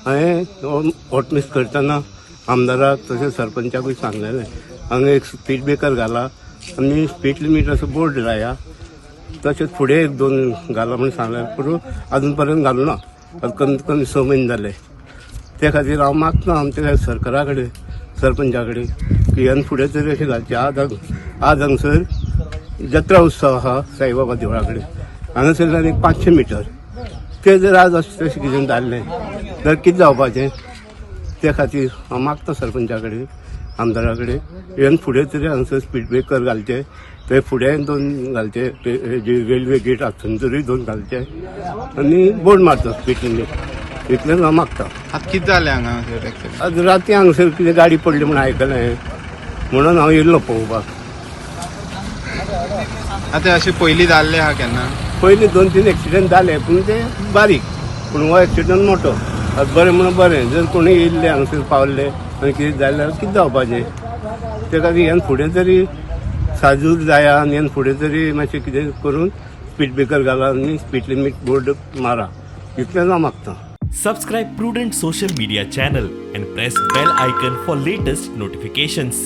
हांवें vote miss करतना आमदाराक तशेंच सरपंचाकूय सांगलेलें हांगा एक स्पीड ब्रेकर घाला आनी स्पीड लिमीट असो बोर्ड लाया तशेंच फुडें एक दोन घाला म्हणून सांगलें पूण आजून पर्यंत घालूना आतां कमीत कमी 6 म्हयने जाले ते खातीर हांव मागता आमच्या सरकारा कडेन सरपंचा कडेन की ह्यान फुडें तरी अशें घालचें आज हांगसर जत्रा उत्सव आहा साईबाबा देवळा कडेन हांगासर आनी 500 मिटर ते जर आज अशें तशें कितें जाल्लें जाल्यार कितें जावपाचें ते खातीर हांव मागता सरपंचा कडेन आमदारा कडेन ह्यान फुडें तरी हांगासर स्पीड ब्रेकर घालचे ते फुडें 2 घालचे जे रेल्वे गेट आसा थंयसरूय 2 घालचे आनी बोर्ड मारता स्पीड लिमीट इतलेंच हांव मागता. आतां कितें जालें हांगा आज राती हांगासर कितें गाडी पडली म्हूण आयकलें म्हणून हांव येयल्लो पळोवपाक. आतां अशें पयलीं जाल्लें आहा केन्ना? पयलीं 2-3 एक्सिडेंट जाले पूण ते बारीक पूण हो एक्सिडेंट मोठो. आतां बरें म्हणून बरें जर कोणी येयल्ले हांगासर पावल्ले आनी कितें जालें जाल्यार कितें जावपाचें ते खातीर ह्यान फुडें तरी साजूर जाया आनी ह्यान फुडें तरी मातशें कितें करून स्पीड ब्रेकर घाला आनी स्पीड लिमीट बोर्ड मारा इतलेंच हांव मागता. Subscribe Prudent social media channel and press bell icon for latest notifications.